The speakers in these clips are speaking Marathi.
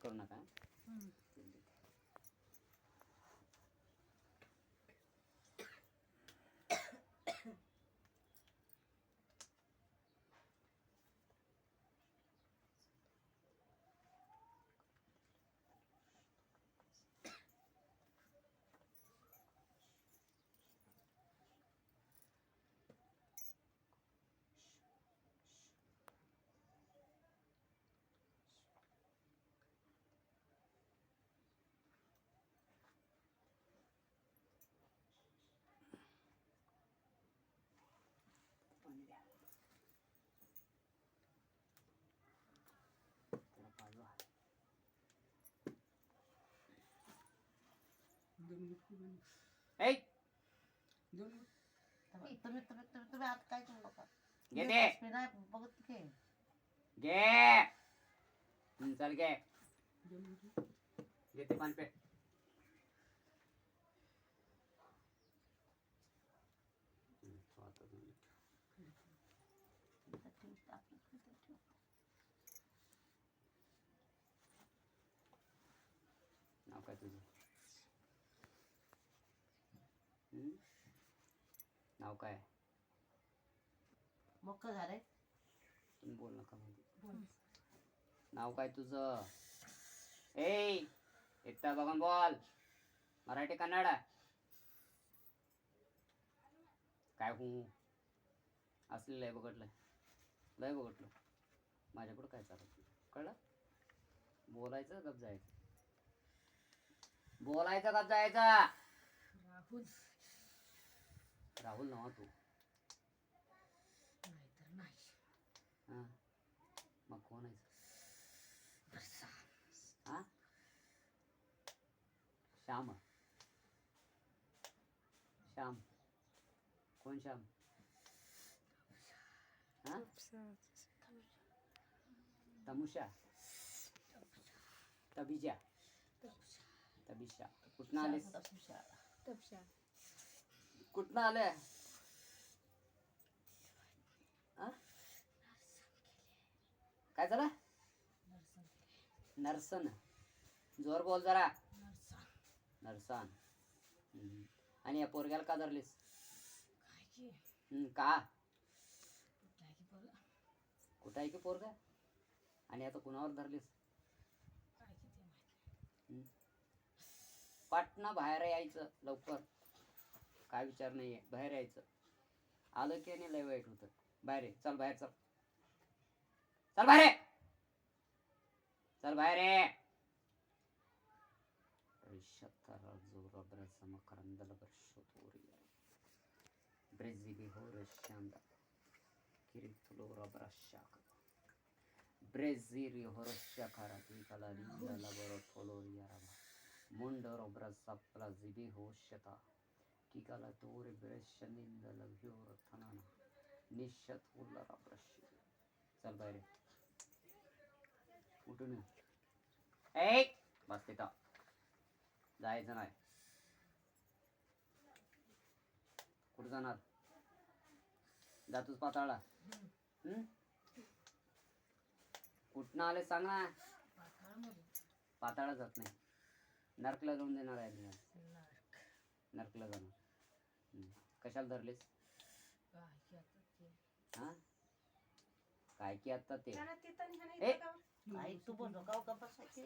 करू नका. तुम्ही आता काय करू नका. बघत घे चल घे घेते पाणी पे. नाव काय तुझं? नाव काय? मोकळं झालंय. तुम्ही बोल नका म्हणजे. नाव काय तुझं? ए एकटा बघून बोल. मराठी कन्नड काय असलेलं आहे बघितलंय. लय बघितलं. माझ्याकडं काय चालत कळलं? बोलायचं गप जायचं. बोलायचं गप जायचं. राहुल राहुल नव्हा तू. नाहीतर नाही. हा मग कोण आहे? हा श्याम. श्याम कोण श्याम? हा तमुषा तबिजा तबिशा. कुठनं आलेस? कुठनं आले? काय झालं? नरसन. जोर बोल जरा. नरसान. आणि या पोरग्याला का धरलीस? का? कुठं आहे की पोरगा? आणि आता कुणावर धरलीस? पाटणं बाहेर यायचं लवकर. काय विचार नाहीये. बाहेर यायचं. आलं की नाही लय वाईट होतं. बाहेर ये. चल बाहेर चल. चल बाहेर ये. चल बाहेर ये. Brezili horashanda kiritulo rabrashaka Brezili horashakara tikala linda laboro toloria raba Mundo robrasa plazibi hoshata Kikala tore breshaninda lavyora tanana Nishat ulla rabrashi चल बाहेर उठून ए बस तिथं जायचं नाही कुठं जाणार जातोस पाताळा कुठनं आले सांग ना पाताळा जात नाही नरकला जाऊन देणार आहे नरकला जाणार कशाला धरलेस हा काय की आता ते तू बोल गाव का बसायचे.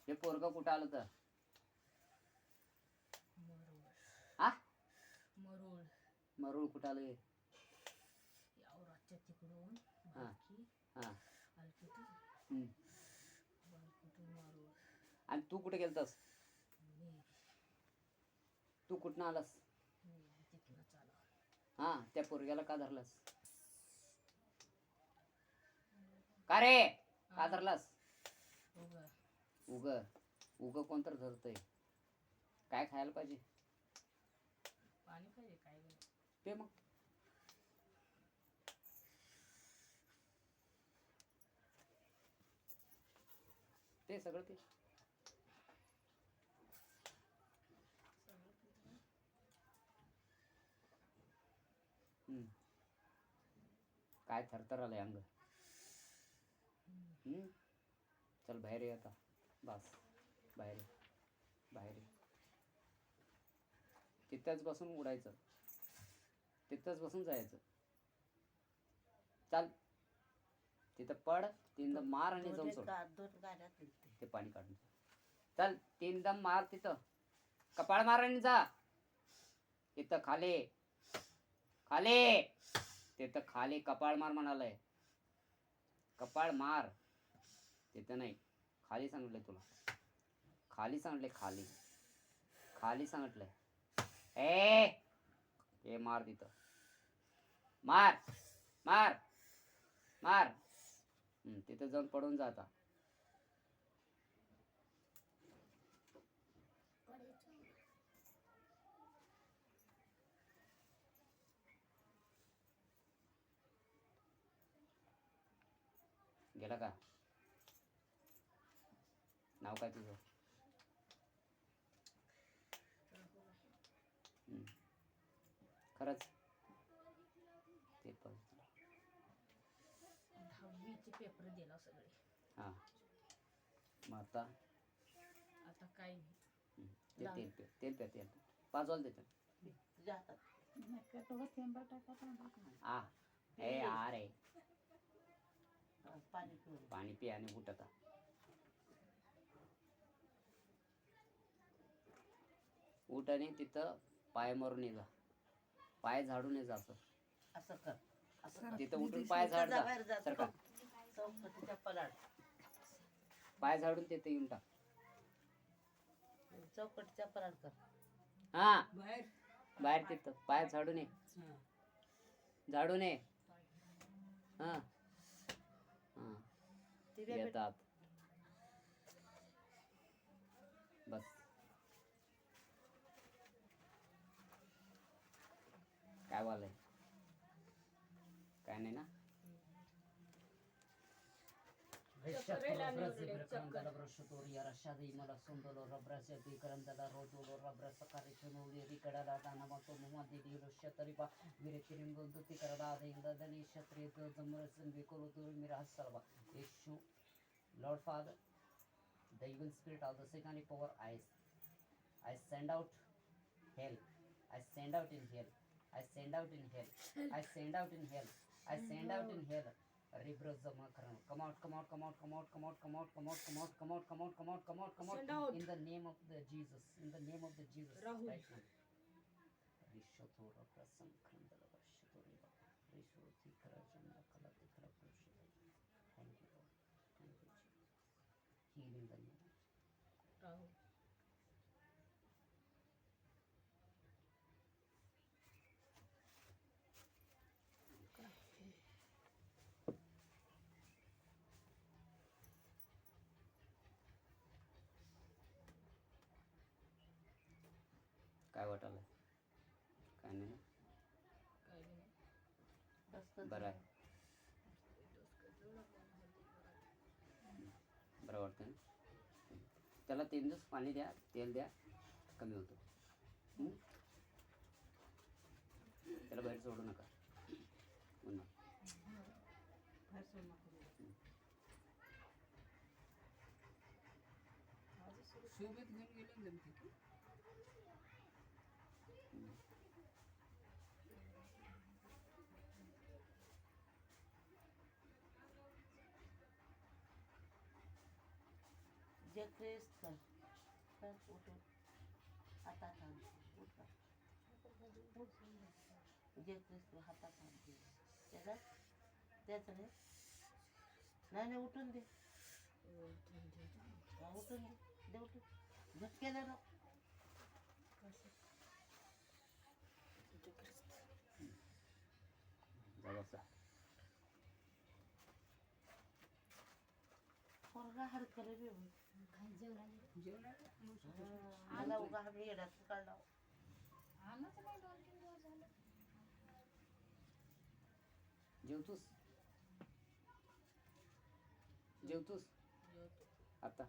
हे पोरग कुठं आलं तर हा मरुळ मरुळ कुठं आलं यावराच्या तिकडून हा हा आणि तू कुठे गेलतास तू कुठनं आलास हा त्या पोरग्याला का धरलास का रे का धरलास उग उग कोणतर धरतय काय खायला पाहिजे पाणी पाहिजे काय ते मग ते सगळं ते काय थरथर आलंय अंग चल बाहेर ये आता. बस बाहेर ये, बाहेर ये. तिथंच बसून उडायचं, तिथंच बसून जायचं. चल तिथं पड, 3 दम मार आणि जाऊन सोड. 2 गाड्या दिलते. ते पाणी काढून चल. 3 दम मार तिथं, कपाळ मार आणि जा. तिथं खाली खाली, तिथं खाली कपाळ मार म्हणालय. कपाळ मार, तिथं नाही, खाली सांगितलंय तुला. खाली सांगितलंय, खाली खाली सांगितलंय. हे मार तिथं, मार मार मार. तिथं जाऊन पडून जा आता. गेला का? नाव काय तुझं? खरंच ते पण 10वीचे पेपर दिला सगळे. हां. मग आता आता काय नाही. ते तेल पे, तेल पे, तेल 5 वाजले देतो. तुझ्या हातात. आ ए अरे पाणी पिऊन. पाणी पी आणि उठ आता. उठ आणि तिथं पाय मारून ये जा, पाय झाडून ये जा. असं असं कर, असं कर. तिथं उठून पाय झाड जा. बाहेर जा. सरका, चौकटीच्या पलाड, पाय झाडून तिथे येऊन टाक. चौकटीच्या पलाड कर. हा बाहेर तिथं पाय झाडून ये, झाडून ये. हा हा येतात. बस काय बोलाय? काय नाही ना. Lord Father, the evil spirit of the satanic power, I send out hell. I send out in hell. I send out in hell. I send out in hell. I send out in hell. Come out, come out, come out, come out, come out, come out, come out, come out, come out, come out, come out, come out, come out. In the name of the Jesus. In the name of the Jesus. Rahul. Right now. Rishotora prasam khandala vashotori baba. Rishoti karajana kalati karapushita. Thank you, Lord. Thank you, Jesus. Heal in the name of Jesus. Rahul. काय वाटायला? काय नाही ना? काय नाही. बरं आहे. बरं वाटतं ना? त्याला 3 दिवस पाणी द्या, तेल द्या, कमी होतो. त्याला बाहेर सोडू नका. पुन्हा बाहेर सोड नको. सोबत घेऊन गेले जमते की. जे ख्रिस्त कर उठून हातात आण. उठ कर. जे ख्रिस्त हातात आणते त्याला त्याच रे. नाही नाही उठून दे. हा, उठून दे. दे उठून. झटके दे नको. जा बसा. पोरगा हरकले बी होईल. जेवण मला उगा आम्ही येड्यात काढला. आणच नाही 2-3 दिवस झाले. जेवतोस? जेवतोस जेवतो. आता?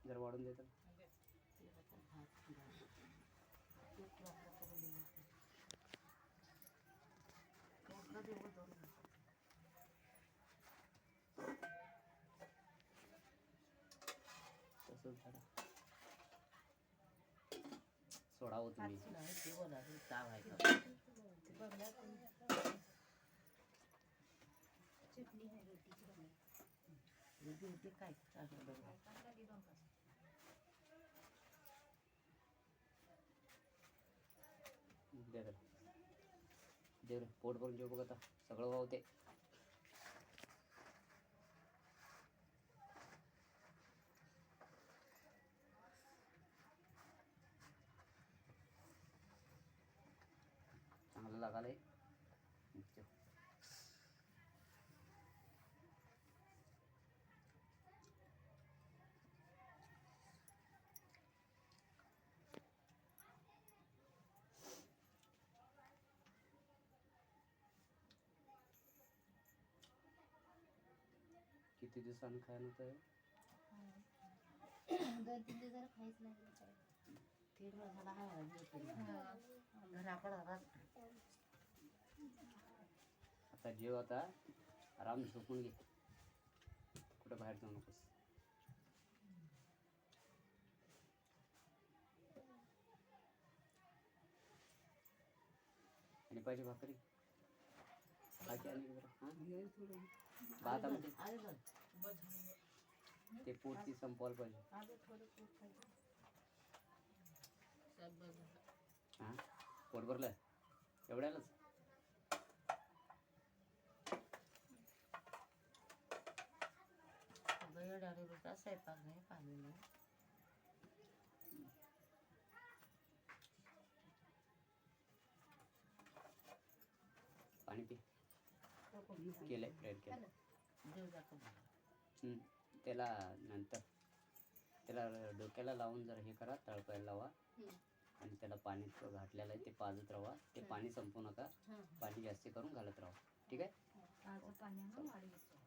जर वाढून देतात. सोड झाडं. सोडावं तुम्ही. नाही ते बोलायचं ताव आहे का चटणी आहे रोटीची बनवली. ते काय चालू बघा. कांदा घे 2 कास. दे जरा. दे रे, पोट भरून जेव बघ आता सगळं वावते. चांगलं लागालंय. जेव. किती दिवसांनी खायला होतं. 2-3 दिवस जरा खायच लागलं काय. 3 वर्षाला हायला घेतली हा. घराकडं राहत आता जेव आता आराम झोपून घे. कुठं बाहेर जाऊ नकोस. आणि पाहिजे भाकरी बाकी आणि जरा हां भात आमटी आलं ते पोटची संपवायला पाहिजे. आधी थोडं पोट खायचं. हां पोट भरलं एवढ्यालाच. गयडाले रोटा स्वयंपाक नाही पाणी नाही पाणी पी. केलंय प्रेयर केलं. देव जातो त्याला नंतर त्याला डोक्याला लावून जरा हे करा, तळपायला लावा आणि त्याला पाणी घातलेलं आहे ते पाजत राहा. ते पाणी संपू नका. हां. पाणी जास्त करून घालत राहा. ठीक आहे. ताजं पाण्यानं वाढवायचं.